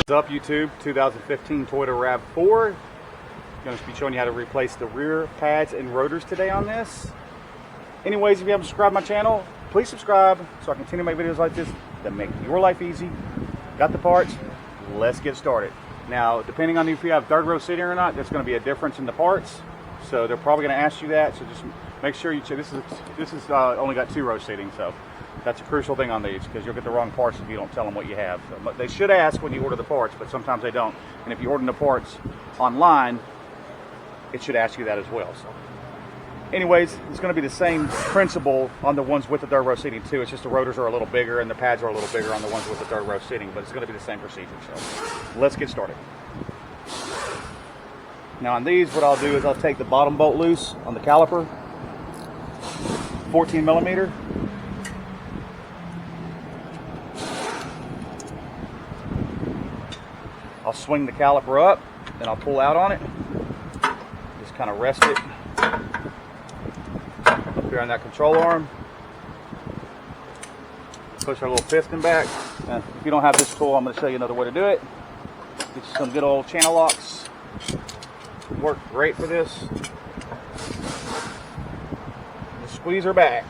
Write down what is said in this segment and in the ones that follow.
What's up, YouTube? 2015 Toyota RAV4. Going to be showing you how to replace the rear pads and rotors today on this. Anyways, if you haven't subscribed to my channel, please subscribe so I can continue to make videos like this that make your life easy. Got the parts? Let's get started. Now, depending on if you have third row seating or not, there's going to be a difference in the parts. So they're probably going to ask you that. So just make sure you check. This is only got 2 row seating, so that's a crucial thing on these because you'll get the wrong parts if you don't tell them what you have. So, but they should ask when you order the parts, but sometimes they don't. And if you order the parts online, it should ask you that as well. So, anyways, it's going to be the same principle on the ones with the third row seating too. It's just the rotors are a little bigger and the pads are a little bigger on the ones with the third row seating, but it's going to be the same procedure. So let's get started. Now on these, what I'll do is I'll take the bottom bolt loose on the caliper, 14 millimeter. I'll swing the caliper up, then I'll pull out on it. Just kind of rest it up here on that control arm. Push our little piston back. Now, if you don't have this tool, I'm going to show you another way to do it. Get you some good old channel locks. Work great for this. Just squeeze her back.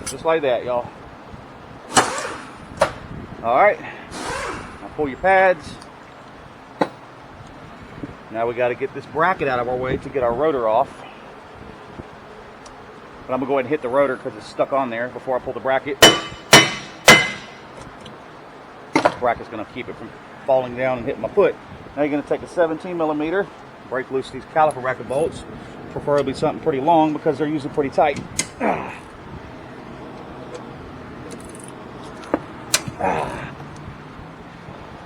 Just like that, y'all. Alright. Now pull your pads. Now we got to get this bracket out of our way to get our rotor off. But I'm going to go ahead and hit the rotor because it's stuck on there before I pull the bracket. The bracket's going to keep it from falling down and hitting my foot. Now you're going to take a 17 millimeter, break loose these caliper bracket bolts, preferably something pretty long because they're usually pretty tight.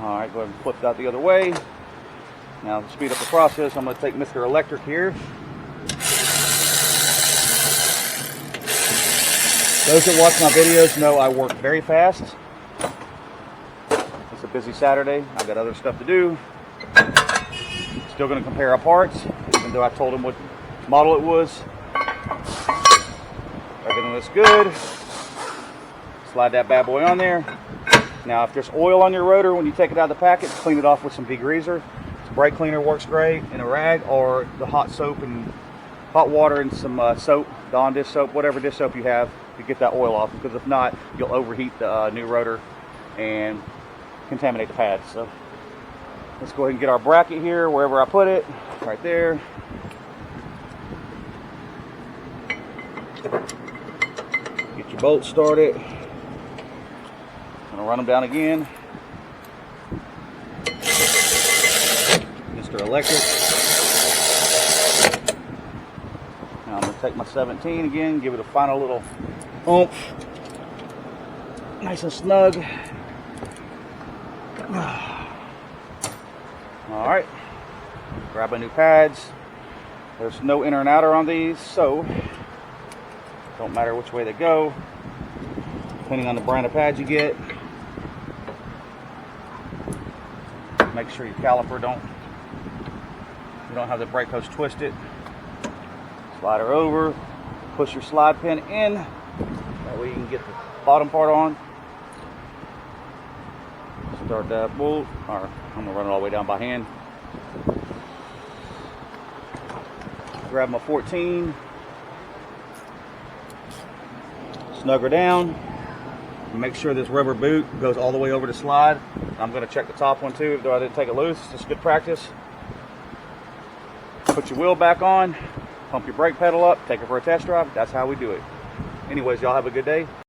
Alright, go ahead and flip that the other way. Now to speed up the process, I'm going to take Mr. Electric here. Those that watch my videos know I work very fast. It's a busy Saturday. I've got other stuff to do. Still going to compare our parts, even though I told him what model it was. Everything looks good. Slide that bad boy on there. Now, if there's oil on your rotor when you take it out of the packet, clean it off with some degreaser. Brake cleaner works great in a rag, or the hot soap and hot water and some soap, Dawn dish soap, whatever dish soap you have to get that oil off, because if not, you'll overheat the new rotor and contaminate the pads. So let's go ahead and get our bracket here, wherever I put it, right there. Get your bolts started. I'm gonna run them down again. Mr. Electric. Now I'm going to take my 17 again, give it a final little oomph. Nice and snug. Alright. Grab my new pads. There's no inner and outer on these, so don't matter which way they go, depending on the brand of pads you get. Make sure your caliper you don't have the brake hose twisted. Slide her over, push your slide pin in, that way you can get the bottom part on. Start that bolt, or I'm gonna run it all the way down by hand. Grab my 14, snug her down. Make sure this rubber boot goes all the way over the slide. I'm going to check the top one too, though I didn't take it loose. It's just good practice. Put your wheel back on, pump your brake pedal up, take it for a test drive. That's how we do it. Anyways, y'all have a good day.